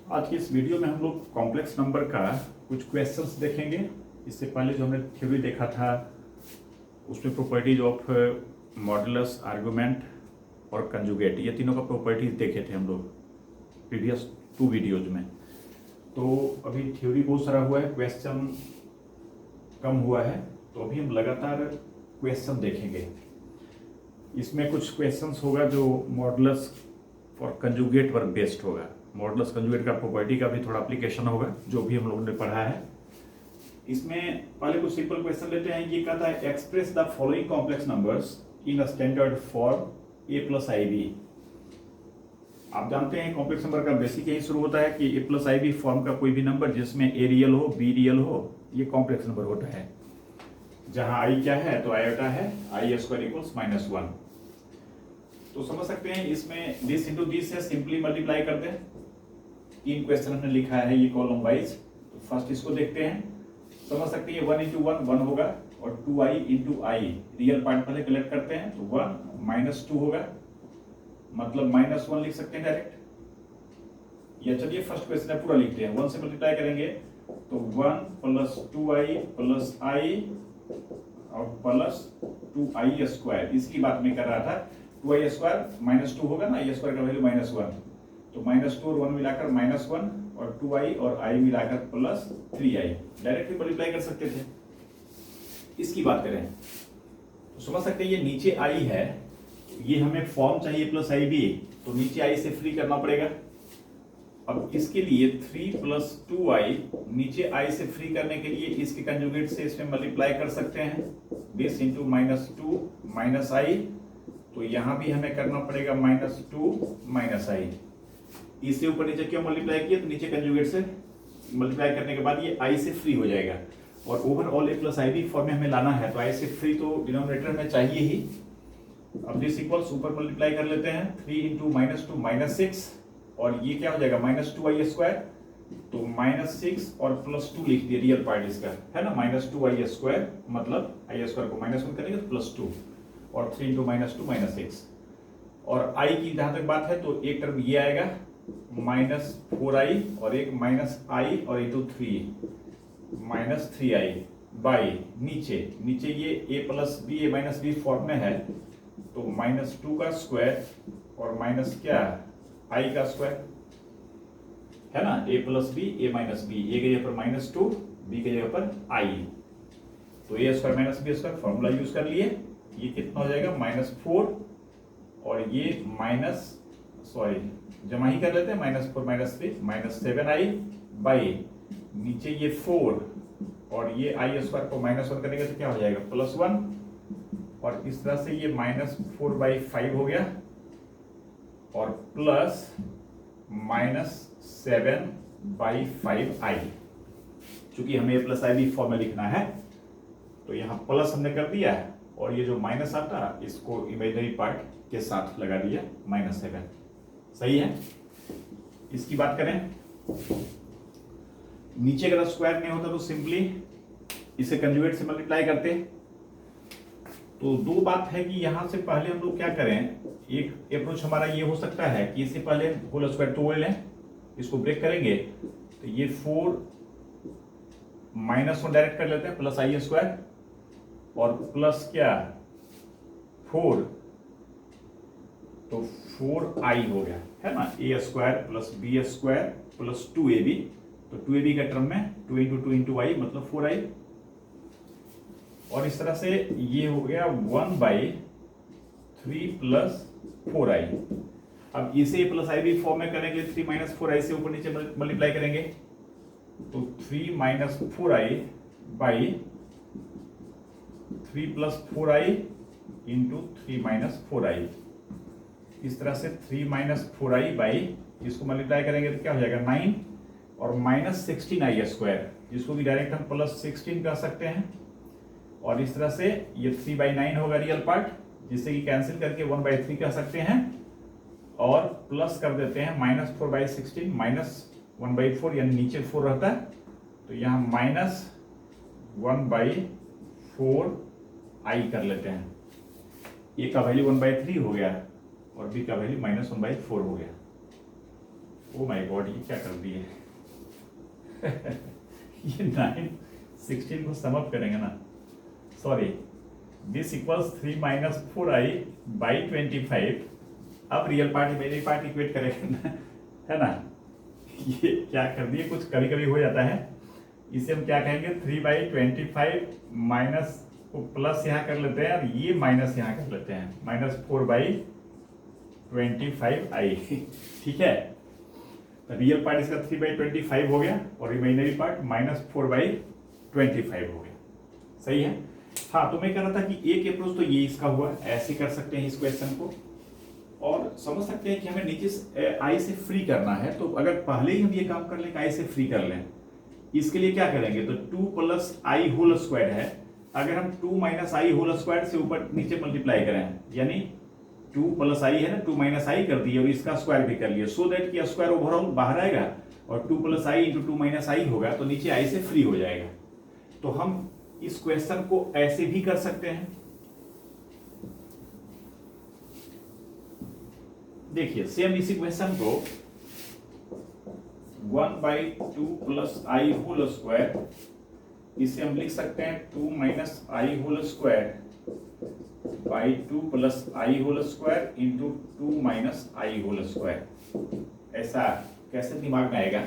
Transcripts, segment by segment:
आज की इस वीडियो में हम लोग कॉम्प्लेक्स नंबर का कुछ क्वेश्चंस देखेंगे। इससे पहले जो हमने थ्योरी देखा था उसमें प्रॉपर्टीज ऑफ मॉडुलस, आर्गुमेंट और कंजुगेट, ये तीनों का प्रॉपर्टीज देखे थे हम लोग प्रीवियस 2 वीडियोज में। तो अभी थ्योरी बहुत सारा हुआ है, क्वेश्चन कम हुआ है, तो अभी हम लगातार क्वेश्चन देखेंगे। इसमें कुछ क्वेश्चंस होगा जो मॉडुलस और कंजुगेट पर बेस्ड होगा। मॉडुलस कंजुगेट का प्रॉपर्टी का भी थोड़ा एप्लीकेशन होगा जो भी हम लोगों ने पढ़ा है। इसमें पहले कुछ सिंपल क्वेश्चन लेते हैं। ये कहता है express the following complex numbers in standard form a plus i b. आप जानते हैं कॉम्प्लेक्स नंबर का बेसिक यही शुरू होता है कि ए प्लस आई बी फॉर्म का कोई भी नंबर जिसमें ए रियल हो, बी रियल हो, ये कॉम्प्लेक्स नंबर होता है। जहां आई क्या है तो आयोटा है, आई स्क्वायर इक्वल्स -1। तो समझ सकते हैं इसमें दिस इंटू दिस से सिंपली मल्टीप्लाई कर दें। 3 क्वेश्चन हमने लिखा है ये कॉलम वाइज। तो फर्स्ट इसको देखते हैं। समझ सकते हैं 1 इंटू 1 1 होगा और 2i इंटू आई, रियल पार्ट पहले कलेक्ट करते हैं तो 1 -2 होगा, मतलब -1 लिख सकते हैं डायरेक्ट। या चलिए फर्स्ट क्वेश्चन है पूरा लिखते हैं। 1 से मल्टीप्लाई करेंगे तो 1 प्लस 2i प्लस आई और प्लस 2i स्क्वायर। इसकी बात मैं कर रहा था। 2i स्क्वायर -2 होगा ना, i स्क्वायर का वैल्यू -1, तो -2 और 1 मिलाकर -1 और 2i और i मिलाकर +3i। डायरेक्टली मल्टीप्लाई कर सकते थे। इसकी बात करें तो समझ सकते हैं ये नीचे i है, ये हमें फॉर्म चाहिए प्लस आई बी, तो नीचे i से फ्री करना पड़ेगा। अब इसके लिए 3 + 2i, नीचे i से फ्री करने के लिए इसके कंजुगेट से इसमें मल्टीप्लाई कर सकते हैं। बेस इंटू -2 -i, तो यहां भी हमें करना पड़ेगा -2 -i। इससे ऊपर नीचे क्यों मल्टीप्लाई किया, तो नीचे कंजुगेट से मल्टीप्लाई करने के बाद ये i से फ्री हो जाएगा और overall a plus i b form में हमें लाना है, तो i से फ्री तो डिनोमिनेटर में चाहिए ही। अब दिस इक्वल्स ऊपर मल्टीप्लाई कर लेते हैं 3 इंटू -2 -6 और ये क्या हो जाएगा -2i स्क्वायर, तो -6 और +2 लिख दिए रियल पार्ट इसका है ना, -2i स्क्वायर, मतलब i स्क्वायर को -1 करेंगे तो +2 और 3 इंटू -2 -6। और i की जहां तक बात है तो एक टर्म ये आएगा -4i और एक -i और इंटू 3 बाई नीचे ये a plus b a minus b form में है, तो -2 का स्क्वायर और माइनस क्या i का स्क्वायर है ना, a plus b a minus b, a की जगह पर -2, b की जगह पर i, तो a square minus b square formula use कर लिए। ये कितना हो जाएगा -4 और ये जमा ही कर लेते हैं, -4 -3 -7i बाई नीचे ये 4 और ये i स्क्वायर को -1 करेंगे तो क्या हो जाएगा +1 और इस तरह से ये -4/5 हो गया और प्लस -7/5i। चूंकि हमें प्लस आई बी फॉर्म में लिखना है तो यहाँ प्लस हमने कर दिया और ये जो माइनस आता इसको इमेजिनरी पार्ट के साथ लगा दिया -7। सही है। इसकी बात करें, नीचे अगर स्क्वायर नहीं होता तो सिंपली इसे कंजुगेट से मल्टीप्लाई करते। तो दो बात है कि यहां से पहले हम लोग क्या करें, एक अप्रोच हमारा ये हो सकता है कि इससे पहले होल स्क्वायर तोड़ लें, इसको ब्रेक करेंगे तो ये 4 -1 डायरेक्ट कर लेते हैं प्लस i स्क्वायर और प्लस क्या 4, तो 4i हो गया है ना, a square plus b square plus 2ab, तो 2ab का टर्म में 2 इंटू 2 इंटू i मतलब 4i और इस तरह से ये हो गया 1/3 प्लस 4i। अब इसे प्लस आई बी फॉर्म में करने के लिए 3 - 4i से ऊपर नीचे मल्टीप्लाई करेंगे तो 3 - 4i by 3 + 4i into 3 - 4i। इस तरह से 3 - 4i बाई इसको मल्टीप्लाई करेंगे तो क्या हो जाएगा 9 और -16i स्क्वायर, जिसको भी डायरेक्ट हम +16 कर सकते हैं। और इस तरह से ये 3/9 होगा रियल पार्ट, जिससे कि कैंसिल करके 1/3 कह सकते हैं और प्लस कर देते हैं -4/16 -1/4, यानी नीचे 4 रहता है तो यहाँ -1/4i कर लेते हैं। ए का वैल्यू 1/3 हो गया और बी का वैल्यू -1/4 हो गया। ओ माय गॉड, ये क्या कर दिए ये 9 16 को सम अप करेंगे ना, sorry, this equals 3 minus 4i by 25। अब real part imaginary part equate करेंगे ना, है ना। ये क्या कर दिए, कुछ कभी कभी हो जाता है। इसे हम क्या कहेंगे, 3/25 माइनस को प्लस यहाँ कर लेते हैं और ये माइनस यहाँ कर लेते हैं, माइनस 4/25i ठीक है। रियल पार्ट इसका 3/25 हो गया और इमेजिनरी पार्ट -4/25 हो गया, सही है। हाँ, तो मैं कह रहा था कि एक अप्रोच तो ये इसका हुआ, ऐसे कर सकते हैं इस क्वेश्चन को, और समझ सकते हैं कि हमें नीचे आई से फ्री करना है। तो अगर पहले ही हम ये काम कर लें कि आई से फ्री कर लें, इसके लिए क्या करेंगे, तो 2 + i होल स्क्वायर है, अगर हम 2 - i होल स्क्वायर से ऊपर नीचे मल्टीप्लाई करें, यानी 2 + i है ना, 2 - i कर दिए और इसका स्क्वायर भी कर लिया, सो दैट कि स्क्वायर ओवरऑल बाहर आएगा और 2 + i × 2 - i होगा, तो नीचे i से फ्री हो जाएगा। तो हम इस क्वेश्चन को ऐसे भी कर सकते हैं। देखिए सेम इसी क्वेश्चन को 1/2 + i होल स्क्वायर, इसे हम लिख सकते हैं 2 - i whole square by 2 + i whole square into 2 - i whole square. ऐसा कैसे दिमाग में आएगा,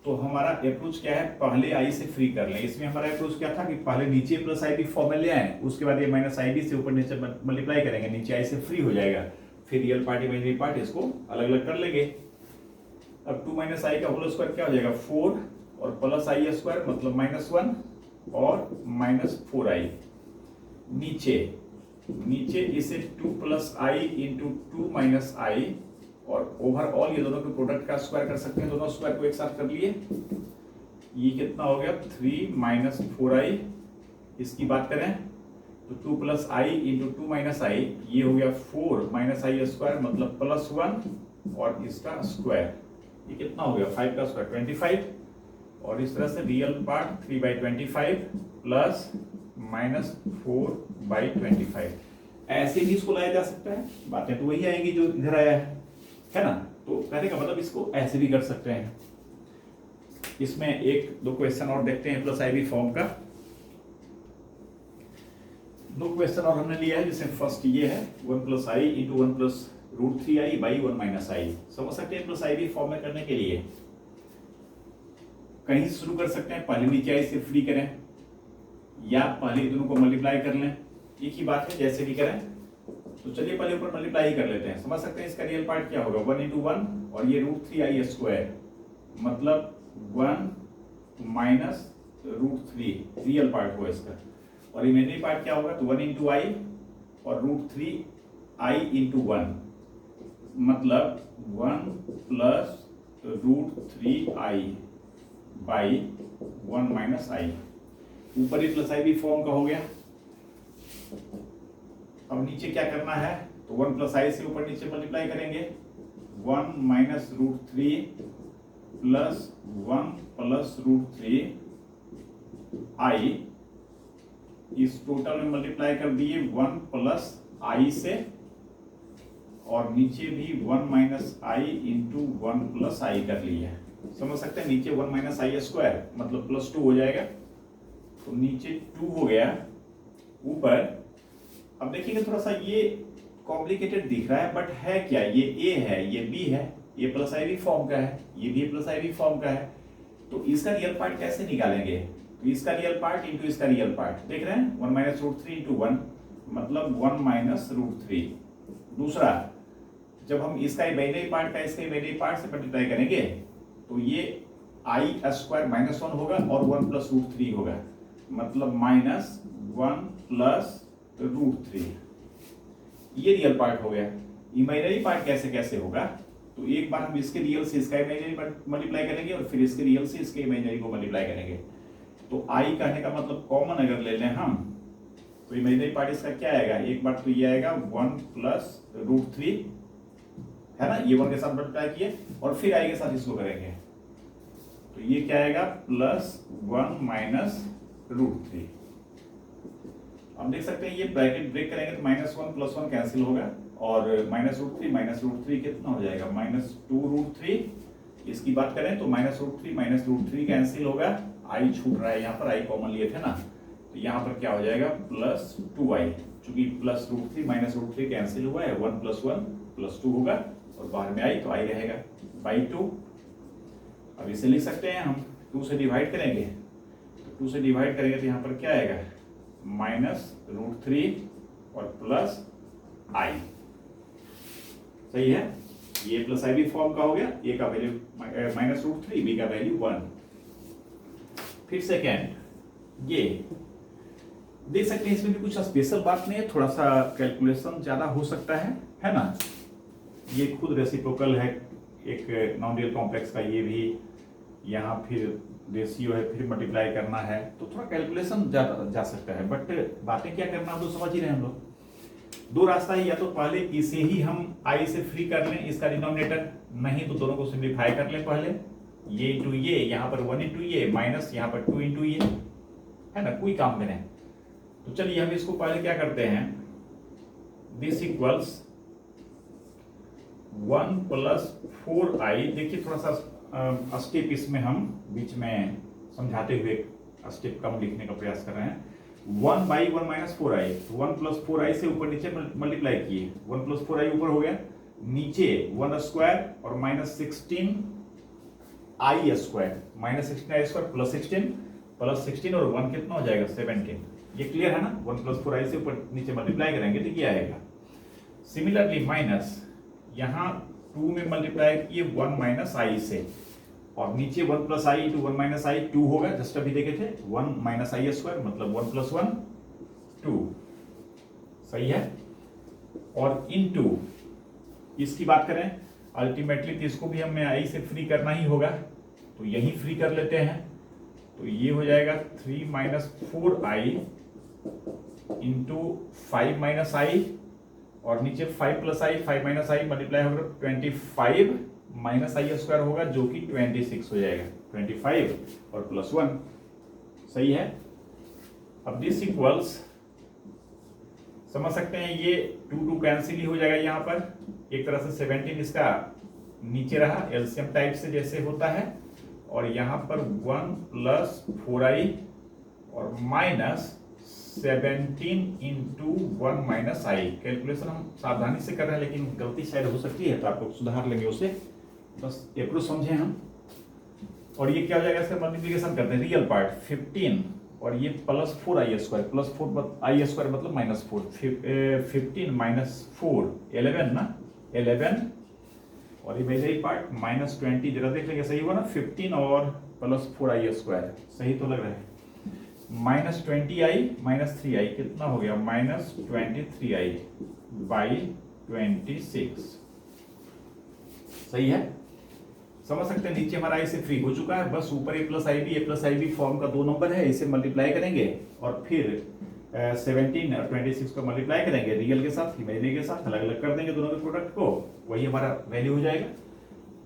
तो हमारा अप्रोच क्या है, पहले i से फ्री कर लें। इसमें हमारा अप्रोच क्या था कि पहले नीचे +ib फॉर्म में ले आए, उसके बाद ये -ib से ऊपर नीचे मल्टीप्लाई करेंगे, नीचे i से फ्री हो जाएगा, फिर रियल पार्ट इमेजिनरी पार्ट इसको अलग अलग कर लेंगे। अब 2 - i का होल स्क्वायर क्या हो जाएगा, 4 और प्लस i स्क्वायर मतलब -1 और -4i। नीचे इसे 2 + i इंटू 2 - i और ओवरऑल ये दोनों के प्रोडक्ट का स्क्वायर कर सकते हैं, दोनों स्क्वायर को एक साथ कर लिए, ये कितना हो गया 3 - 4i। इसकी बात करें तो 2 + i इंटू 2 - i, ये हो गया 4 - i स्क्वायर मतलब +1 और इसका स्क्वायर, ये कितना हो गया 5 का स्क्वायर 25, और इस तरह से रियल पार्ट 3/25 प्लस -4/25। ऐसे भी इसको लाया जा सकता है, बातें तो वही आएंगी जो इधर आया है ना। तो कहने का मतलब इसको ऐसे भी कर सकते हैं। इसमें एक दो क्वेश्चन और देखते हैं +ib फॉर्म का। दो क्वेश्चन और हमने लिया है, जिसमें फर्स्ट ये है 1 + i into 1 + √3i by 1 - i। समझ सकते हैं +ib फॉर्म में करने के लिए कहीं से शुरू कर सकते हैं, पहले नीचे i से फ्री करें या पहले दोनों को मल्टीप्लाई कर लें, एक ही बात है, जैसे भी करें। तो चलिए पहले ऊपर मल्टीप्लाई कर लेते हैं, समझ सकते हैं इसका रियल पार्ट क्या होगा 1 × 1 और ये √3i स्क्वायर मतलब 1 - √3 रियल पार्ट हुआ इसका, और इमेजिनरी पार्ट क्या होगा, तो 1 × i और √3i × 1 मतलब 1 + √3i बाई 1 - i। ऊपर ही +ib फॉर्म का हो गया। अब नीचे क्या करना है, तो 1 + i से ऊपर नीचे मल्टीप्लाई करेंगे, 1 - √3 प्लस 1 + √3i, इस टोटल में मल्टीप्लाई कर दिए 1 + i से, और नीचे भी 1 - i इंटू 1 + i कर लिया। समझ सकते हैं, नीचे 1 - i स्क्वायर मतलब +2 हो जाएगा, तो नीचे 2 हो गया। ऊपर अब देखिएगा थोड़ा सा ये कॉम्प्लिकेटेड दिख रहा है, बट है क्या, ये a है, ये b है, ये +ib फॉर्म का है, ये भी +ib फॉर्म का है। तो इसका रियल पार्ट कैसे निकालेंगे, तो इसका रियल पार्ट इंटू इसका रियल पार्ट, देख रहे हैं 1 - √3 × 1 मतलब 1 - √3। दूसरा, जब हम इसका इमेजिनरी पार्ट का इसके इमेजिनरी पार्ट से मल्टीप्लाई करेंगे तो ये i स्क्वायर -1 होगा और 1 + √3 होगा मतलब -1 + √3। ये रियल पार्ट हो गया। इमेजिनरी पार्ट कैसे कैसे होगा, तो एक बार हम इसके रियल से इसका इमेजिनरी मल्टीप्लाई करेंगे और फिर इसके रियल से इसके इमेजिनरी को मल्टीप्लाई करेंगे। तो i कहने का मतलब कॉमन अगर ले लें हम, तो इमेजिनरी पार्ट इसका क्या आएगा, एक बार तो ये आएगा 1 + √3 है ना, ये 1 के साथ मल्टीप्लाई किए और फिर i के साथ इसको करेंगे, तो ये क्या आएगा +1 - √3। हम देख सकते हैं ये ब्रैकेट ब्रेक करेंगे तो -1 + 1 कैंसिल होगा और -√3 - √3 कितना हो जाएगा -2 √3 इसकी बात करें तो -√3 कैंसिल होगा, आई छूट रहा है, यहाँ पर आई कॉमन लिए थे ना, तो यहाँ पर क्या हो जाएगा +2i, चूंकि +√3 कैंसिल हुआ है, 1 + 1 + 2 होगा और बाहर में आई तो आई रहेगा /2। अब इसे लिख सकते हैं हम, 2 से डिवाइड करेंगे तो 2 से डिवाइड करेंगे तो यहाँ पर क्या आएगा -√3 और +i, सही है। ये +i भी फॉर्म का हो गया, ए का वैल्यू -√3, बी का वैल्यू 1। फिर सेकेंड ये देख सकते हैं, इसमें भी कुछ स्पेशल बात नहीं है, थोड़ा सा कैलकुलेशन ज्यादा हो सकता है ना। ये खुद रेसिप्रोकल है एक नॉन रियल कॉम्प्लेक्स का, ये भी यहाँ फिर रेशियो है, फिर मल्टीप्लाई करना है, तो थोड़ा कैलकुलेशन जा सकता है, बट बातें क्या करना तो समझ ही रहे हैं हम लोग। दो रास्ता है, या तो पहले इसे ही हम i से फ्री कर लें, इसका डिनोमिनेटर, नहीं तो दोनों को सिंप्लीफाई कर लें पहले, ये इंटू ये, यहाँ पर 1 इंटू ये, माइनस यहाँ पर 2 इंटू ये, है ना, कोई काम करें। तो चलिए हम इसको पहले क्या करते हैं, दिस इक्वल्स 1 + 4i, देखिए थोड़ा सा स्टेप इसमें हम बीच में समझाते हुए स्टेप कम लिखने का प्रयास कर रहे हैं। 1/1 - 4i, 1 + 4i से ऊपर नीचे मल्टीप्लाई किए, 1 + 4i ऊपर हो गया, नीचे 1 स्क्वायर और -16i स्क्वायर, -16i² + 16 और 1 कितना हो जाएगा 17। ये क्लियर है ना, 1 + 4i से ऊपर नीचे मल्टीप्लाई करेंगे तो क्या आएगा। सिमिलरली माइनस यहाँ 2 में मल्टीप्लाई किए 1 - i से, और नीचे 1 + i × 1 - i 2 होगा, जस्ट अभी देखे थे 1 - i² मतलब 1 + 1 2, सही है। और इनटू इसकी बात करें अल्टीमेटली तो इसको भी हमें i से फ्री करना ही होगा, तो यही फ्री कर लेते हैं, तो ये हो जाएगा 3 - 4i × 5 - i, और नीचे 5 + i 5 - i मल्टीप्लाई होगा 25 - i² होगा, जो कि 26 हो जाएगा, 25 और +1, सही है। अब दिस इक्वल्स, समझ सकते हैं ये 2 कैंसिल ही हो जाएगा, यहाँ पर एक तरह से 17 इसका नीचे रहा, एलसीएम टाइप से जैसे होता है, और यहाँ पर 1 + 4i और -17 × 1 - i। कैलकुलेशन हम सावधानी से कर रहे हैं, लेकिन गलती शायद हो सकती है, तो आप लोग सुधार लेंगे उसे, बस एक समझे हम। और ये क्या हो जाएगा, इसका मल्टीप्लिकेशन करते हैं, रियल पार्ट 15 और ये +4i² +4i² मतलब -4, 15 - 4 11 ना, 11, और इमेजिनरी पार्ट -20, जरा देख लेंगे सही हुआ ना, 15 और +4i², सही तो लग रहा है। -20i -3i कितना हो गया, -23i / 26, सही है। समझ सकते हैं, नीचे हमारा i से फ्री हो चुका है, बस ऊपर a+ib फॉर्म का 2 नंबर है, इसे मल्टीप्लाई करेंगे और फिर 17 और 26 को मल्टीप्लाई करेंगे, रियल के साथ इमेजिनरी के साथ अलग अलग कर देंगे दोनों के प्रोडक्ट को, वही हमारा वैल्यू हो जाएगा।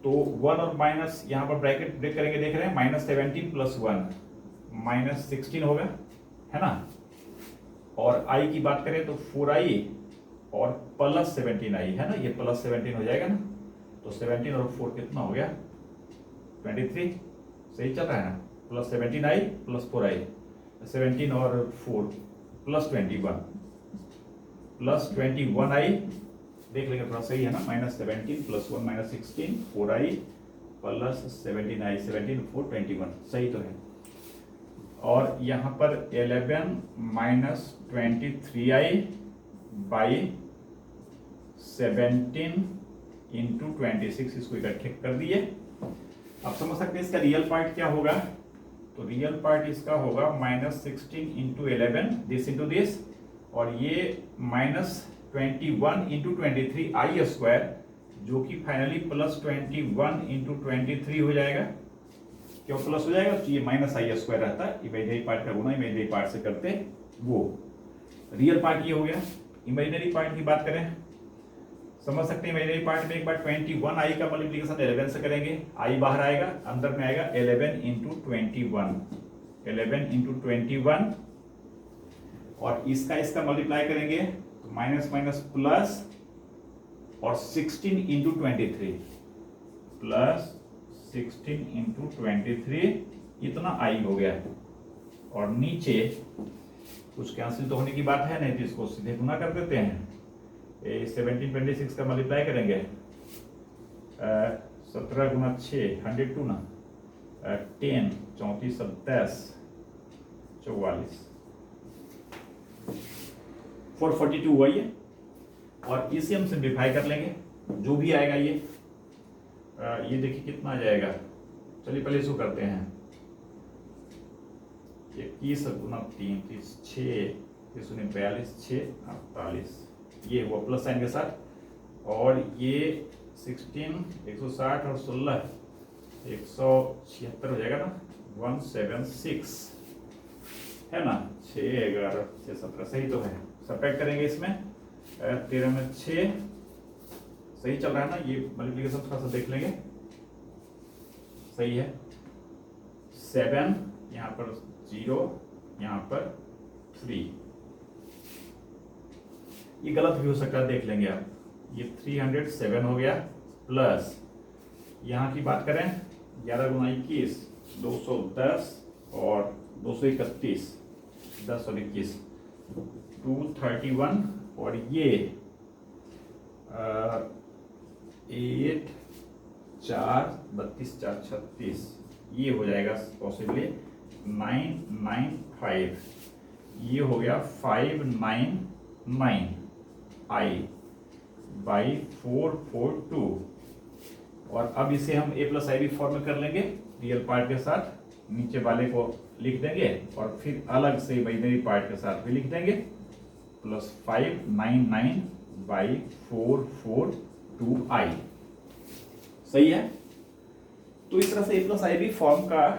तो 1 और माइनस यहाँ पर ब्रैकेट ब्रेक करेंगे, देख रहे हैं -17 + 1 -16 होगा, है ना। और i की बात करें तो 4i और +17i, है ना, ये +17 हो जाएगा ना, तो 17 और 4 कितना हो गया 23, सही चल रहा है ना, +17i + 4i, 17 और 4 +21 +21i, देख लेंगे थोड़ा सही है ना, -17 + 1 -16 4i +17i, 17 4 21, सही तो है। और यहाँ पर 11 - 23i / 17 × 26, इसको इकट्ठे कर दिए। अब समझ सकते हैं इसका रियल पार्ट क्या होगा, तो रियल पार्ट इसका होगा -16 × 11 दिस इंटू दिस, और ये -21 × 23i², जो कि फाइनली +21 × 23 हो जाएगा। क्यों प्लस हो जाएगा, तो ये -i² रहता है, इमेजिनरी पार्ट का गुना इमेजिनरी पार्ट से करते वो। रियल पार्ट ये हो गया। इमेजिनरी पार्ट की बात करें, समझ सकते हैं इमेजिनरी पार्ट में एक बार 21i का मल्टीप्लिकेशन 11 से करेंगे, i बाहर आएगा, अंदर में आएगा 11 × 21, 11 × 21, और इसका मल्टीप्लाई करेंगे तो माइनस प्लस, और 16 × 23 प्लस 16 इंटू 23 इतना आई हो गया। और नीचे कुछ कैंसिल तो होने की बात है नहीं, तो इसको सीधे गुना कर देते हैं। 1726 का मल्टीप्लाई करेंगे 17 गुना 6 102 ना, 10 34 27 44 442 हुआ ये। और इसे हम सिंप्लीफाई कर लेंगे, जो भी आएगा ये देखिए कितना आ जाएगा। चलिए पहले इसको करते हैं। 21 गुना 3 6 42 6 48, ये हुआ प्लस साइन के साथ। और ये 16 160 और 16 176 हो जाएगा ना, 176 है ना। 6 11 6 17 सही तो है। सब्ट्रैक्ट करेंगे इसमें 13 में 6 सही चल रहा है ना। ये मल्टीप्लिकेशन थोड़ा सा देख लेंगे, सही है। 7 यहाँ पर 0 यहाँ पर 3, ये गलत भी हो सकता है, देख लेंगे आप। ये 307 हो गया, प्लस यहाँ की बात करें 11 गुना 21 210 और 231 10 और 21 231। और ये 8 4 32 4 36, ये हो जाएगा पॉसिबली 995, ये हो गया 599 आई बाई 442। और अब इसे हम a प्लस आई भी फॉर्म में कर लेंगे रियल पार्ट के साथ, नीचे वाले को लिख देंगे और फिर अलग से इमेजिनरी पार्ट के साथ भी लिख देंगे, प्लस 599 बाई 442 आई। सही है। तो इस तरह से a प्लस आई भी फॉर्म का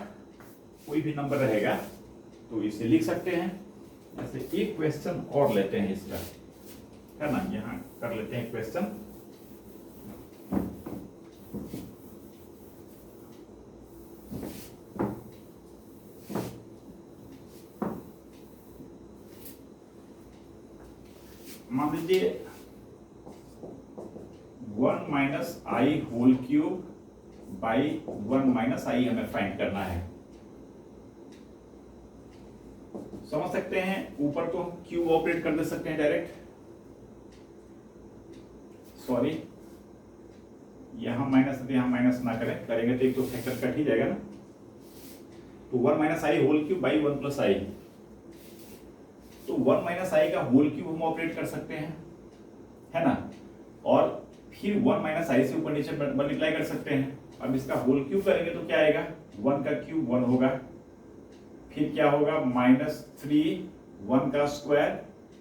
कोई भी नंबर रहेगा तो इसे लिख सकते हैं। जैसे एक क्वेश्चन और लेते हैं इसका, है ना, यहाँ कर लेते हैं क्वेश्चन। मान लीजिए 1 minus i whole cube by 1 minus i हमें फाइंड करना है। समझ सकते हैं, ऊपर तो क्यूब ऑपरेट कर दे सकते हैं डायरेक्ट, सॉरी यहां माइनस यहां माइनस ना करें, करेंगे तो एक तो फैक्टर कट ही जाएगा ना। तो 1 minus i whole cube by 1 plus i, तो 1 माइनस आई का होल क्यूब हम ऑपरेट कर सकते हैं, है ना। और फिर 1 माइनस आई से ऊपर नीचे मल्टीप्लाई कर सकते हैं। अब इसका होल क्यूब करेंगे तो क्या आएगा, 1 का क्यूब 1 होगा, फिर क्या होगा -3 1 का स्क्वायर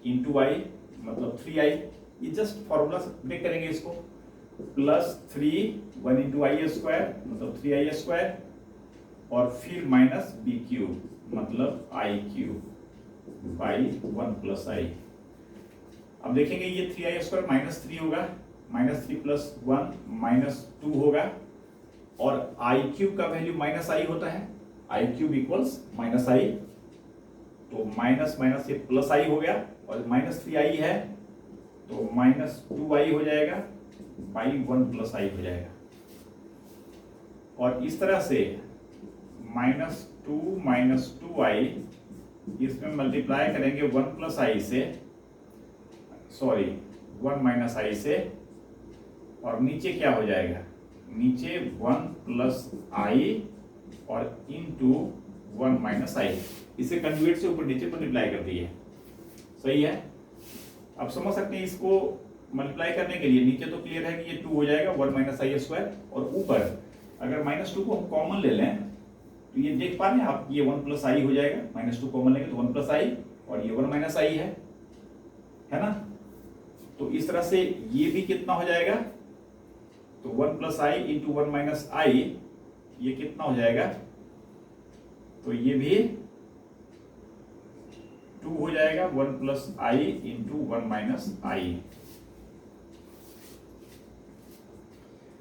इंटू आई मतलब 3i। ये जस्ट फॉर्मूला ब्रेक करेंगे इसको, प्लस 3 1 इंटू आई स्क्वायर मतलब 3i स्क्वायर, और फिर माइनस बी क्यूब मतलब आई क्यूब बाई 1 प्लस आई। अब देखेंगे ये 3i स्क्वायर -3 होगा, -3 प्लस 1 -2 होगा, और आई क्यूब का वैल्यू माइनस आई होता है, आई क्यूब इक्वल्स माइनस आई, तो माइनस माइनस ये प्लस आई हो गया, और -3i है तो -2i हो जाएगा बाई 1 प्लस आई हो जाएगा। और इस तरह से -2 -2i इसमें मल्टीप्लाई करेंगे 1 प्लस आई से, सॉरी 1 माइनस आई से, और नीचे क्या हो जाएगा, नीचे 1 प्लस आई और इंटू 1 माइनस आई, इसे कन्वर्ट से ऊपर नीचे मल्टीप्लाई कर दिए। सही है। अब समझ सकते हैं इसको मल्टीप्लाई करने के लिए, नीचे तो क्लियर है कि ये 2 हो जाएगा 1 माइनस आई स्क्वायर, और ऊपर अगर -2 को हम कॉमन ले लें तो ये देख पा रहे हैं आप, ये 1 प्लस आई हो जाएगा, -2 कॉमन लेंगे तो 1 प्लस आई, और ये 1 माइनस आई है ना। तो इस तरह से ये भी कितना हो जाएगा, तो 1 प्लस आई इंटू 1 माइनस आई, ये कितना हो जाएगा, तो ये भी 2 हो जाएगा 1 प्लस आई इंटू 1 माइनस आई,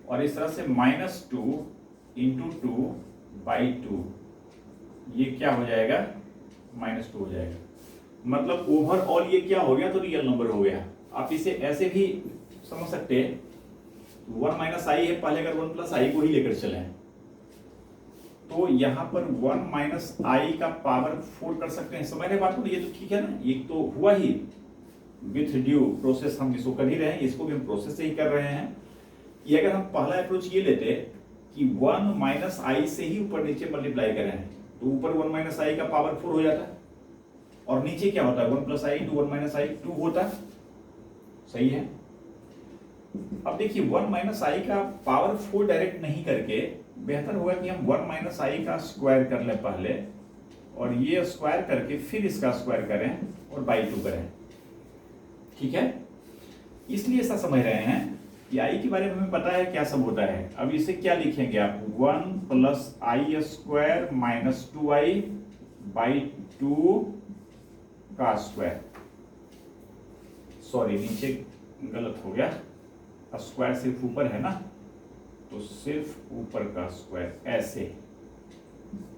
और इस तरह से -2 इंटू 2 बाई 2, ये क्या हो जाएगा, -2 हो जाएगा। मतलब ओवरऑल ये क्या हो गया, तो रियल नंबर हो गया। आप इसे ऐसे भी समझ सकते हैं, 1 माइनस आई है, पहले अगर 1 प्लस आई को ही लेकर चलें तो यहाँ पर 1 माइनस आई का पावर 4 कर सकते हैं। समझ रहे बात को? ये तो ठीक है ना, ये तो हुआ ही विथ ड्यू प्रोसेस, हम इसको कर ही रहे हैं, इसको भी हम प्रोसेस से ही कर रहे हैं। ये अगर हम पहला अप्रोच ये लेते कि 1 माइनस आई से ही ऊपर नीचे मल्टीप्लाई करें, तो ऊपर 1 माइनस आई का पावर 4 हो जाता है, और नीचे क्या होता है 1 प्लस आई इंटू 1 माइनस आई 2 होता है। सही है। अब देखिए 1 माइनस आई का पावर 4 डायरेक्ट नहीं करके बेहतर होगा कि हम 1 माइनस आई का स्क्वायर कर लें पहले, और ये स्क्वायर करके फिर इसका स्क्वायर करें और बाई 2 करें। ठीक है, इसलिए ऐसा समझ रहे हैं कि आई के बारे में हमें पता है क्या सब होता है। अब इसे क्या लिखेंगे आप, 1 plus I square minus 2i by 2 का स्क्वायर। सॉरी, नीचे गलत हो गया, स्क्वायर सिर्फ ऊपर है ना, तो सिर्फ ऊपर का स्क्वायर ऐसे,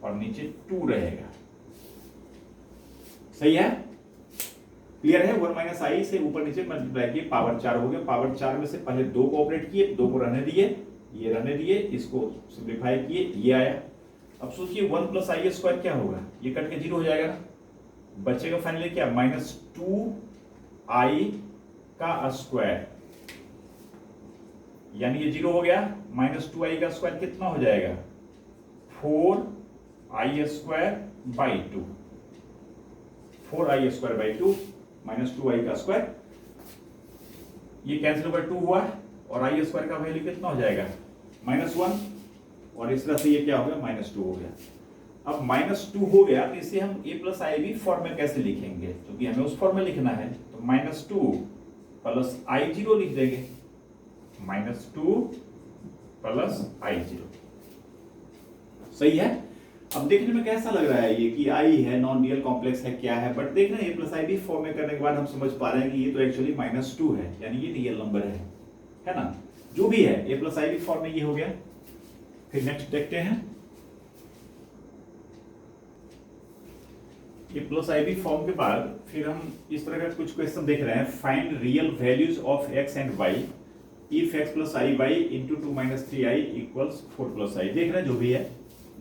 और नीचे 2 रहेगा। सही है, क्लियर है। 1 माइनस आई से ऊपर नीचे मल्टीप्लाई किए, पावर 4 हो गया। पावर 4 में से पहले 2 को ऑपरेट किए, 2 को रहने दिए, ये रहने दिए, इसको सिंप्लीफाई किए, ये आया। अब सोचिए 1 प्लस आई स्क्वायर क्या होगा, ये कट के 0 हो जाएगा ना, बचेगा फाइनली क्या, माइनस 2i का स्क्वायर, यानी ये 0 हो गया। माइनस 2i का स्क्वायर कितना हो जाएगा, 4i square by 2, 4i square by 2 minus 2i का स्क्वायर, ये कैंसिल होकर 2 हुआ, और i स्क्वायर का वैल्यू कितना हो जाएगा, -1, और इस तरह से ये क्या हो गया, -2 हो गया। अब -2 हो गया, तो इसे हम a प्लस आई भी फॉर्म में कैसे लिखेंगे, क्योंकि हमें उस फॉर्म में लिखना है, तो -2 प्लस i0 लिख देंगे, -2 प्लस i0। सही है। अब देखने में कैसा लग रहा है ये कि i है, नॉन रियल कॉम्प्लेक्स है, क्या है, बट देख रहे हैं a प्लस आई भी फॉर्म में करने के बाद हम समझ पा रहे हैं कि ये तो एक्चुअली -2 है, यानी ये रियल नंबर है ना, जो भी है a प्लस आई भी फॉर्म में ये हो गया। फिर नेक्स्ट देखते हैं, ये प्लस आई बी फॉर्म के बाद फिर हम इस तरह का कुछ क्वेश्चन देख रहे हैं, find real values of x and y if x plus i y into 2 minus 3i equals 4 plus i. देख रहे हैं जो भी है,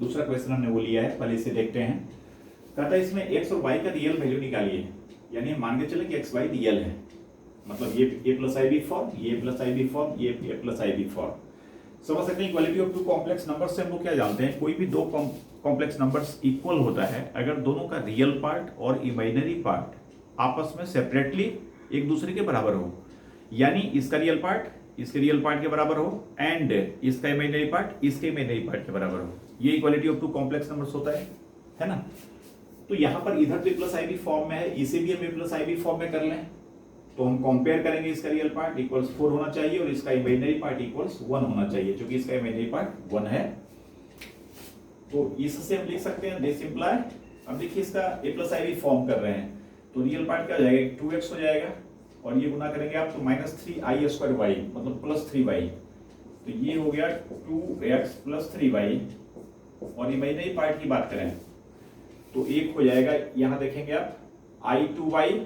दूसरा क्वेश्चन हमने वो लिया है, पहले इसे देखते हैं। कहता है इसमें x और y का रियल वैल्यू निकालिए, यानी हम मान के चले कि x y रियल है, मतलब ये a plus i b form, ये प्लस आई बी फॉर्म, ये a plus i b form. समझ सकते हैं equality of two complex numbers से हम लोग क्या जानते हैं, कोई भी दो कॉम्प्लेक्स नंबर्स इक्वल होता है अगर दोनों का रियल पार्ट और इमेजिनरी पार्ट आपस में सेपरेटली एक दूसरे के बराबर हो, यानी इसका रियल पार्ट इसके रियल पार्ट के बराबर हो एंड इसका इमेजिनरी पार्ट इसके इमेजिनरी पार्ट के बराबर हो, ये equality of two complex numbers होता है ना। तो यहाँ पर इधर तो a plus i b form में है, इसे भी हम a plus i b form में कर लें, तो हम कंपेयर करेंगे, इसका रियल पार्ट इक्वल्स 4 होना चाहिए और इसका इमेजिनरी पार्ट इक्वल्स 1 होना चाहिए, क्योंकि इसका इमेजिनरी पार्ट 1 है। तो इससे हम लिख सकते हैं दिस इंप्लाई। अब देखिए इसका a plus i b form कर रहे हैं, तो रियल पार्ट क्या हो जाएगा, 2x हो जाएगा, और ये गुना करेंगे आप तो -3i स्क्वायर y मतलब प्लस 3y, तो ये हो गया 2x प्लस 3y। और इमेजिनरी पार्ट की बात करें तो एक हो जाएगा, यहां देखेंगे आप i2y,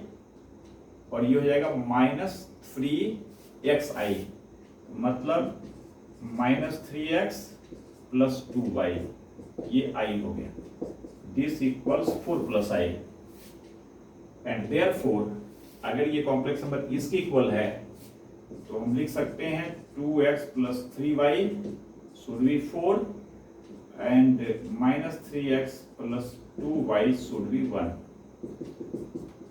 और ये हो जाएगा -3xi मतलब -3x प्लस 2y, ये i हो गया। This equals 4 plus I, and therefore अगर ये कॉम्प्लेक्स नंबर इसके इक्वल है तो हम लिख सकते हैं 2x plus 3y should be 4 and -3x plus 2y should be 1।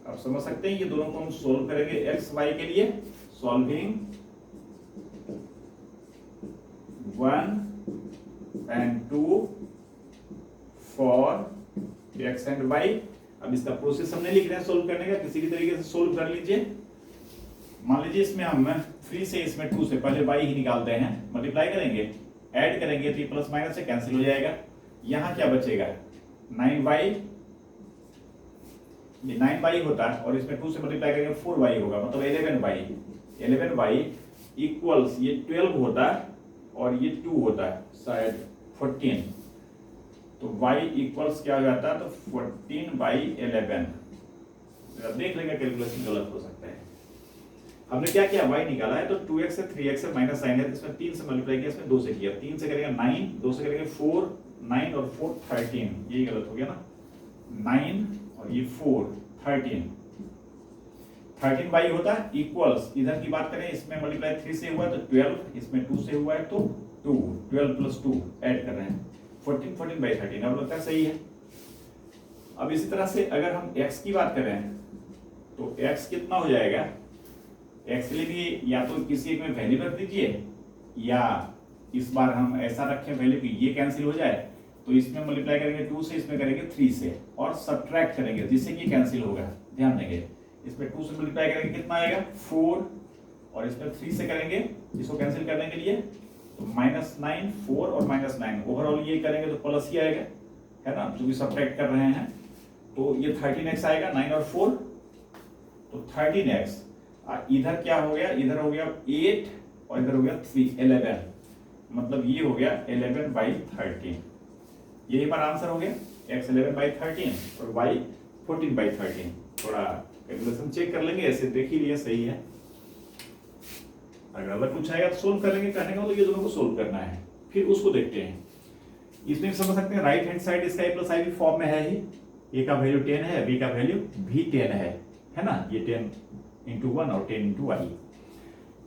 अब समझ सकते हैं ये दोनों को हम सोल्व करेंगे x y के लिए, solving 1 and 2 for x and y। अब इसका प्रोसेस हमने लिख रहे हैं सोल्व करने का, किसी भी तरीके से सोल्व कर लीजिए। मान लीजिए इसमें हम 3 से इसमें 2 से पहले y ही निकालते हैं, मल्टीप्लाई करेंगे, ऐड करेंगे तो ये प्लस माइनस से कैंसिल हो जाएगा। यहाँ क्या बचेगा 9y, ये 9y होता है और इसमें 2 से मल्टीप्लाई करेंगे 4y होगा, मतलब 11y इक्वल्स ये 12 होता है और ये 2 होता है शायद 14, तो y इक्वल्स क्या हो जाता है, तो 14/11। देख लेंगे कैलकुलेशन गलत हो सकता है। हमने क्या किया, y निकाला है तो 2x से 3x से माइनस साइन है, इसमें 3 से मल्टीप्लाई किया, इसमें 2 से किया, 3 से करेंगे 9, 2 से करेंगे 4, 9 और 4 13, ये गलत हो गया ना, 9 और ये 4 13, 13 बाई होता है इक्वल्स, इधर की बात करें इसमें मल्टीप्लाई 3 से हुआ तो 12, इसमें 2 से हुआ है तो 2, 12 प्लस 2 ऐड कर रहे हैं, 14 14 बाई 13, अब लगता है सही है। अब इसी तरह से अगर हम x की बात करें तो x कितना हो जाएगा, x के लिए भी या तो किसी एक में वैल्यू रख दीजिए, या इस बार हम ऐसा रखें वैल्यू कि ये कैंसिल हो जाए, तो इसमें मल्टीप्लाई करेंगे 2 से, इसमें करेंगे 3 से और सब्ट्रैक्ट करेंगे जिससे कि कैंसिल होगा। ध्यान देंगे, इसमें 2 से मल्टीप्लाई करेंगे कितना आएगा 4, और इसमें 3 से करेंगे इसको कैंसिल करने के लिए तो -9, 4 और -9, ओवरऑल ये करेंगे तो प्लस ही आएगा, है ना, जो भी सब्ट्रैक्ट कर रहे हैं। तो ये 13x आएगा, 9 और 4 तो 13x, इधर क्या हो गया, इधर हो गया 8 और इधर हो गया 3, 11, मतलब ये हो गया 11 बाई 13, यही हमारा आंसर हो गया, x 11 बाई 13 और y 14 बाई 13। थोड़ा कैलकुलेशन चेक कर लेंगे, ऐसे देख ही लिया सही है, अगर अलग कुछ आएगा तो सोल्व कर लेंगे, कहने का तो ये दोनों को सोल्व करना है, फिर उसको देखते हैं। इसमें समझ सकते हैं राइट हैंड साइड इसका a प्लस आई फॉर्म में है ही, a का वैल्यू 10 है, b का वैल्यू भी 10 है ना, ये 10 इंटू 1 और 10 इंटू आई।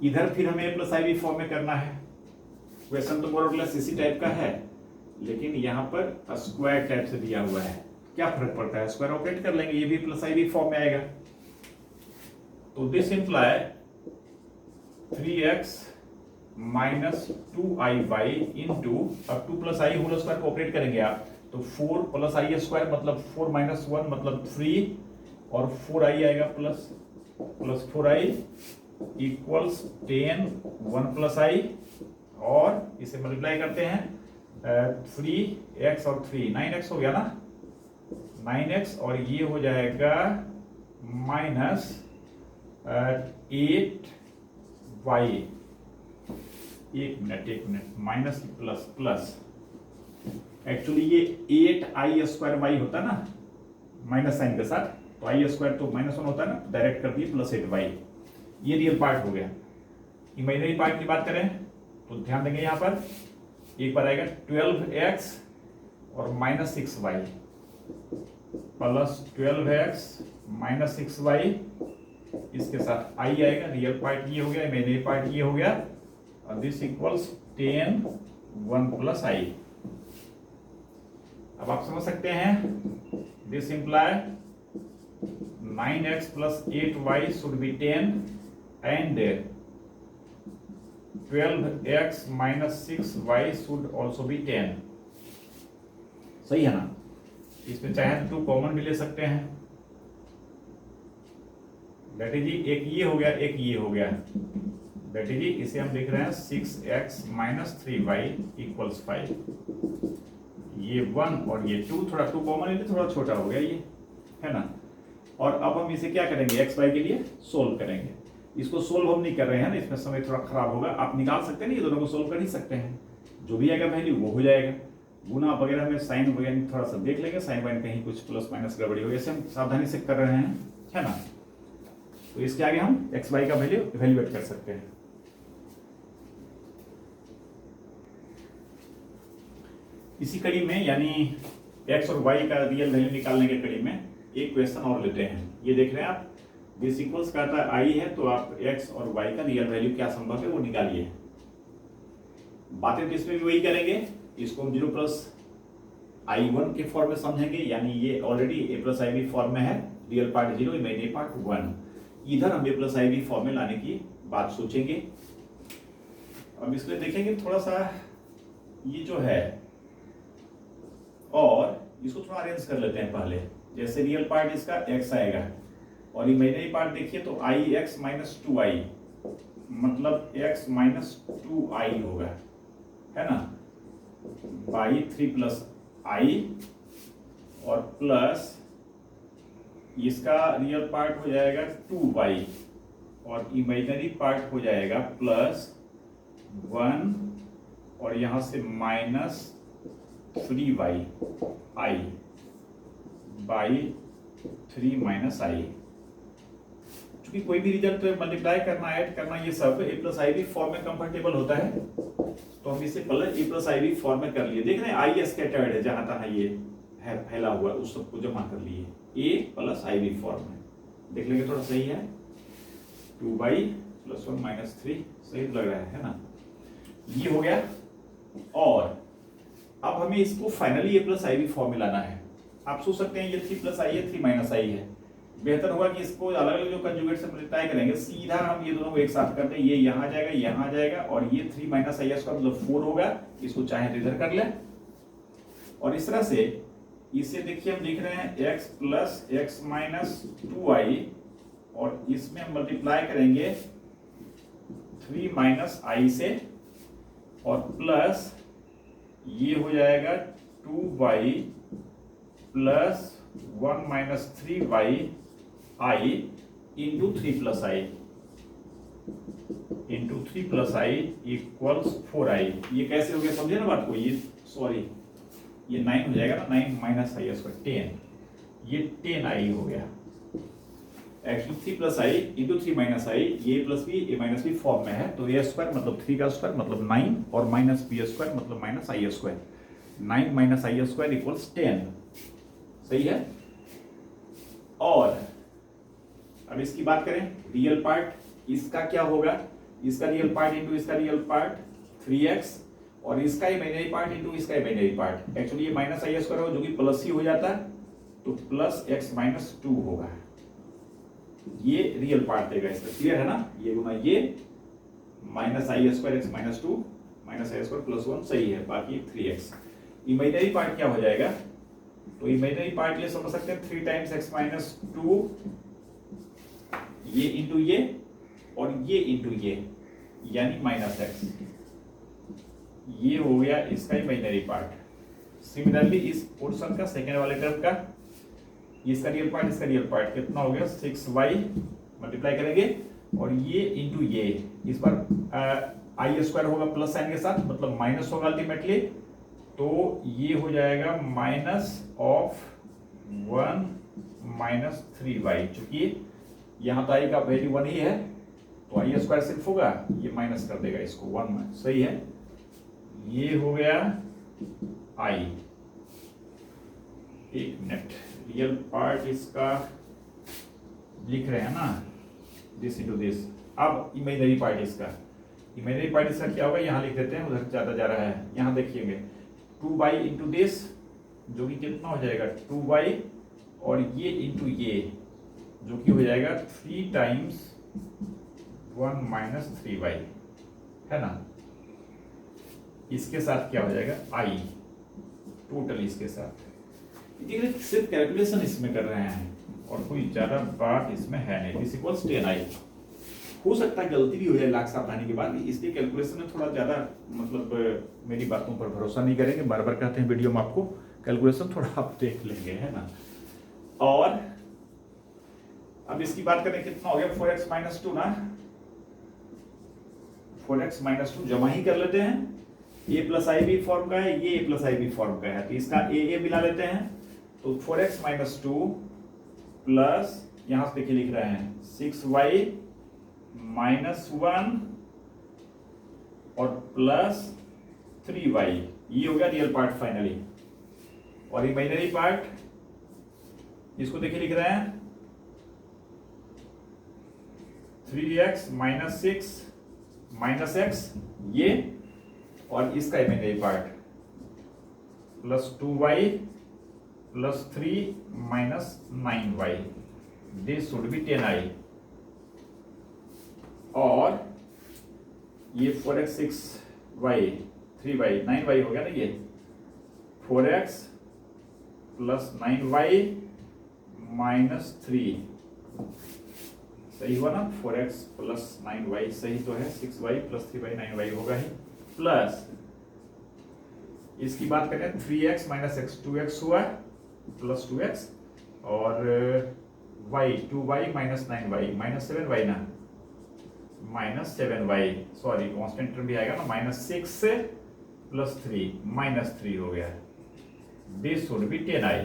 इधर फिर हमें a प्लस आई फॉर्म में करना है, क्वेश्चन तो मोर और लेस इसी टाइप का है, लेकिन यहाँ पर स्क्वायर टाइप से दिया हुआ है, क्या फर्क पड़ता है, स्क्वायर ऑपरेट कर लेंगे, ये भी प्लस आई भी फॉर्म में आएगा। तो this imply 3x minus 2iy into, अब 2 प्लस आई होल स्क्वायर को ऑपरेट करेंगे आप तो 4 प्लस आई स्क्वायर मतलब 4 माइनस 1 मतलब 3, और 4i आएगा प्लस 4i इक्वल्स 10, 1 प्लस आई, और इसे मल्टीप्लाई करते हैं 3x और 3, 9x हो गया ना, 9x और ये हो जाएगा माइनस 8y, एक minute minus plus plus, actually ये 8i स्क्वायर y होता ना माइनस साइन के साथ, तो i स्क्वायर तो -1 होता है ना, डायरेक्ट कर दिए प्लस 8y, ये रियल पार्ट हो गया। इमेजिनरी पार्ट की बात करें तो ध्यान देंगे, यहाँ पर एक बार आएगा 12x और -6y प्लस 12x -6y, इसके साथ i आएगा, रियल पार्ट ये हो गया, इमेजिनरी पार्ट ये हो गया, और दिस इक्वल्स 10, 1 प्लस i। अब आप समझ सकते हैं, this imply 9x plus 8y should be 10 and 12x minus 6y should also be 10, सही है ना। इसमें चाहे तो 2 कॉमन भी ले सकते हैं, दैट इज एक ये हो गया, एक ये हो गया, दैट इज इसे हम लिख रहे हैं 6x माइनस 3y इक्वल्स 5, ये 1 और ये 2, थोड़ा 2 कॉमन ले, थोड़ा छोटा हो गया ये, है ना। और अब हम इसे क्या करेंगे, एक्स वाई के लिए सोल्व करेंगे। इसको सोल्व हम नहीं कर रहे हैं ना, इसमें समय थोड़ा खराब होगा, आप निकाल सकते हैं ना, ये दोनों को सोल्व कर ही सकते हैं, जो भी आएगा वैल्यू वो हो जाएगा। गुना वगैरह में साइन वगैरह थोड़ा सा देख लेंगे, साइन वाइन कहीं कुछ प्लस माइनस गड़बड़ी हो, ऐसे हम सावधानी से कर रहे हैं, है ना। तो इसके आगे हम एक्स वाई का वैल्यू इवेल्युएट कर सकते हैं। इसी कड़ी में यानी एक्स और वाई का रियल वैल्यू निकालने के कड़ी में एक क्वेश्चन और लेते हैं। ये देख रहे हैं आप, दिस इक्वल्स का आता आई है, तो आप एक्स और वाई का रियल वैल्यू क्या संभव है वो निकालिए। बातें तो इसमें भी वही करेंगे, इसको हम 0 प्लस i1 के फॉर्म में समझेंगे, यानी ये already a plus i b form में है, रियल पार्ट 0 इमेजिनरी पार्ट 1। इधर हम a plus i b form में लाने की बात सोचेंगे। अब इसलिए देखेंगे थोड़ा सा ये जो है, और इसको थोड़ा अरेंज कर लेते हैं पहले। जैसे रियल पार्ट इसका x आएगा और इमेजिनरी पार्ट देखिए तो ix माइनस 2i मतलब x माइनस 2i होगा, है ना, बाई 3 प्लस i, और प्लस इसका रियल पार्ट हो जाएगा 2y और इमेजिनरी पार्ट हो जाएगा प्लस 1 और यहाँ से minus 3y i by 3 minus i। क्योंकि कोई भी रिजल्ट मल्टीप्लाई करना, ऐड करना, ये सब ए प्लस आई बी फॉर्म में कंफर्टेबल होता है, तो हम इसे पहले ए प्लस आई बी फॉर्म में कर लिए। देख रहे हैं आई स्कैटर्ड है, जहां तहां ये है फैला हुआ, उस सबको जमा कर लिए ए प्लस आई बी फॉर्म में। देख लेंगे थोड़ा सही है, 2y + 1 - 3 सही लग रहा है ना, ये हो गया। और अब हमें इसको finally A plus i b form में लाना है। आप सोच सकते हैं ये 3 + i है, 3 - i है, बेहतर होगा कि इसको अलग अलग जो कंजुगेट से मल्टीप्लाई करेंगे, सीधा हम ये दोनों को एक साथ कर दें, ये यहाँ जाएगा, यहाँ जाएगा, और ये 3 - i² मतलब 4 होगा। इसको चाहे तो इधर कर ले, और इस तरह से इसे देखिए हम लिख रहे हैं x + x - 2i, और इसमें हम मल्टीप्लाई करेंगे 3 - i से, और प्लस ये हो जाएगा 2y + 1 - 3y i into 3 + i into 3 + i = 4i। ये कैसे हो गया, समझे ना बात को? ये सॉरी, ये 9 हो जाएगा ना, 9 - i² 10, ये 10i हो गया। एक्चुअली 3 + i इंटू 3 - i, ये + b a - b फॉर्म में है, तो a² मतलब 3 का स्क्वायर मतलब 9, और -b² मतलब -i²। 9 - i² = 10, सही है। और अब इसकी बात करें, रियल पार्ट इसका क्या होगा, इसका रियल पार्ट इंटू इसका रियल पार्ट 3x, और इसका इमेजिनरी पार्ट इंटू इसका इमेजिनरी पार्ट। एक्चुअली ये -i² हो, जो कि प्लस ही हो जाता है, तो +x - 2 होगा। ये रियल पार्ट देगा इसका, क्लियर है ना? ये गुना ये -i² x - 2 -i² + 1 सही है, बाकी 3x। इमेजिनरी पार्ट क्या हो जाएगा, तो इमेजिनरी पार्ट ये समझ सकते हैं 3 टाइम्स x - 2, ये इंटू ये, और ये इंटू ये, यानी -x। ये हो गया इसका इमेजिनरी पार्ट। सिमिलरली इस पोर्शन का, सेकेंड वाले टर्म का, इसका रियल पार्ट, इसका रियल पार्ट कितना हो गया, 6y मल्टीप्लाई करेंगे, और ये इंटू ये, इस पर i² होगा प्लस साइन के साथ, मतलब माइनस होगा अल्टीमेटली, तो ये हो जाएगा -1 - 3y। चूंकि यहाँ तो i का वैल्यू 1 ही है, तो i² सिर्फ होगा, ये माइनस कर देगा इसको 1 में, सही है। ये हो गया i। एक मिनट, रियल पार्ट इसका लिख रहे हैं ना, दिस इंटू दिस। अब इमेजिनरी पार्ट इसका, इमेजिनरी पार्ट इसका क्या होगा, यहाँ लिख देते हैं, उधर ज्यादा जा रहा है। यहाँ देखिएगा 2y इंटू दिस, जो कि कितना हो जाएगा 2y, और ये इंटू ये, जो कि हो जाएगा 3 टाइम्स 1 - 3y, है ना। इसके साथ क्या हो जाएगा i टोटल, इसके साथ सिर्फ कैलकुलेशन इसमें कर रहे हैं, और कोई ज्यादा बात इसमें है नहीं। This equals 10i। हो सकता है गलती भी हो जाए लाख सावधानी के बाद, इसलिए कैलकुलेशन में थोड़ा ज्यादा, मतलब मेरी बातों पर भरोसा नहीं करेंगे, बार बार कहते हैं वीडियो में आपको, कैलकुलेशन थोड़ा आप देख लेंगे, है ना। और अब इसकी बात करें, कितना हो गया 4x - 2 ना, 4x - 2 जमा ही कर लेते हैं। a + ib फॉर्म का है, ये a + ib फॉर्म का है, तो इसका a मिला लेते हैं, तो 4x - 2 प्लस, यहां से देखिए लिख रहे हैं 6y - 1 और प्लस 3y, ये हो गया रियल पार्ट फाइनली। और इमेजिनरी पार्ट इसको देखिए लिख रहे हैं 3x - 6 - x, ये, और इसका imaginary part plus 2y + 3 - 9y, this should be 10i। और ये 4x 6y 3y 9y हो गया ना, ये 4x + 9y - 3, सही हुआ ना, 4x + 9y सही तो है, 6y + 3y 9y होगा ही, प्लस इसकी बात करें 3x - x 2x हुआ प्लस 2x, और y 2y - 9y -7y ना, -7y, सॉरी कांस्टेंट टर्म भी आएगा ना, -6 + 3 -3 हो गया। This should be 10i,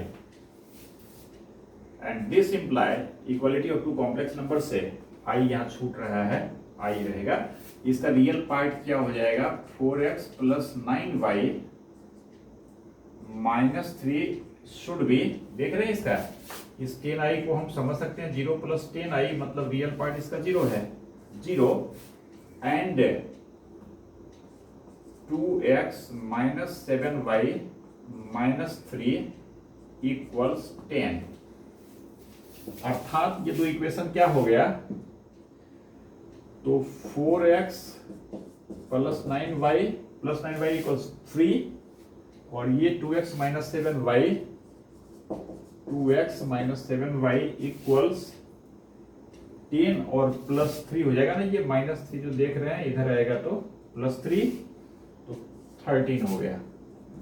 and this imply equality of two complex numbers से आई यहाँ छूट रहा है, आई रहेगा। इसका रियल पार्ट क्या हो जाएगा, 4x plus 9y minus 3 should be, देख रहे हैं इसका, इस 10i को हम समझ सकते हैं 0 प्लस 10i, मतलब रियल पार्ट इसका 0 है, 0 and 2x minus 7y minus 3 equals 10। अर्थात ये दो इक्वेशन क्या हो गया, तो 4x प्लस 9y इक्वल्स 3 और ये 2x माइनस 7y इक्वल्स 10 और प्लस 3 हो जाएगा ना, ये माइनस 3 जो देख रहे हैं इधर आएगा तो प्लस 3 तो 13 हो गया,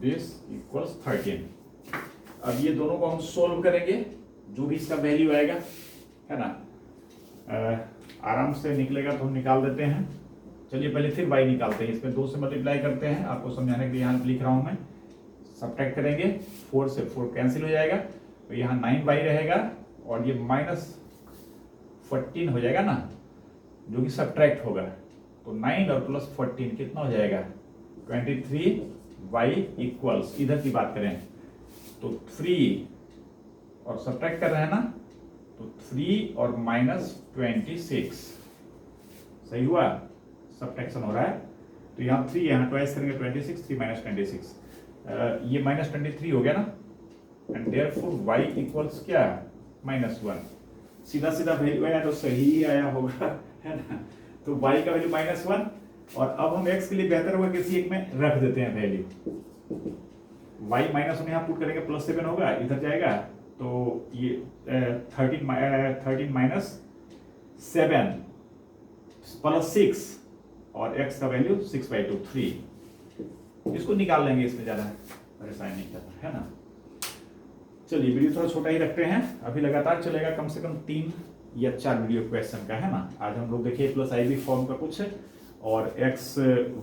दिस इक्वल्स 13। अब ये दोनों को हम सोल्व करेंगे, जो भी इसका वैल्यू आएगा, है ना, आराम से निकलेगा तो हम निकाल देते हैं। चलिए पहले फिर y निकालते हैं, इसमें 2 से मल्टीप्लाई करते हैं, आपको समझाने के लिए यहाँ लिख रहा हूँ मैं। सब्ट्रैक्ट करेंगे, 4 से 4 कैंसिल हो जाएगा, तो यहाँ 9y रहेगा और ये माइनस 14 हो जाएगा ना, जो कि सब्ट्रैक्ट होगा, तो 9 और प्लस 14 कितना हो जाएगा, 23y इक्वल्स, इधर की बात करें तो 3 और सब्ट्रैक्ट कर रहे हैं ना, तो 3 और माइनस 26, सही हुआ, सब्ट्रैक्शन हो रहा है, तो यहाँ 3 यहाँ ट्वाइस करेंगे 26, 3 माइनस 26, ये माइनस 23 हो गया ना, एंड देयरफॉर y इक्वल्स क्या, -1। सीधा सीधा वैल्यू आया तो सही ही आया होगा, है ना, तो y का वैल्यू -1, और अब हम x के लिए बेहतर होगा किसी एक में रख देते हैं वैल्यू, y -1 यहाँ पुट करेंगे, +7 होगा, इधर जाएगा तो ये 13 माइनस 7 प्लस 6 और x का वैल्यू 6/2 3, इसको निकाल लेंगे, इसमें ज़्यादा परेशानी नहीं करना, है ना। चलिए वीडियो थोड़ा छोटा ही रखते हैं, अभी लगातार चलेगा कम से कम 3 या 4 वीडियो क्वेश्चन का, है ना। आज हम लोग देखिए प्लस आई बी फॉर्म का कुछ और एक्स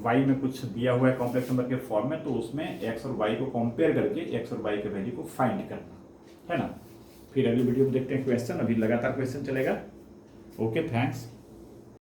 वाई में कुछ दिया हुआ है कॉम्प्लेक्स नंबर के फॉर्म में, तो उसमें एक्स और वाई को कंपेयर करके एक्स और वाई के वैल्यू को फाइंड करना, है ना। फिर अगली वीडियो में देखते हैं क्वेश्चन, अभी लगातार क्वेश्चन चलेगा। Okay, thanks.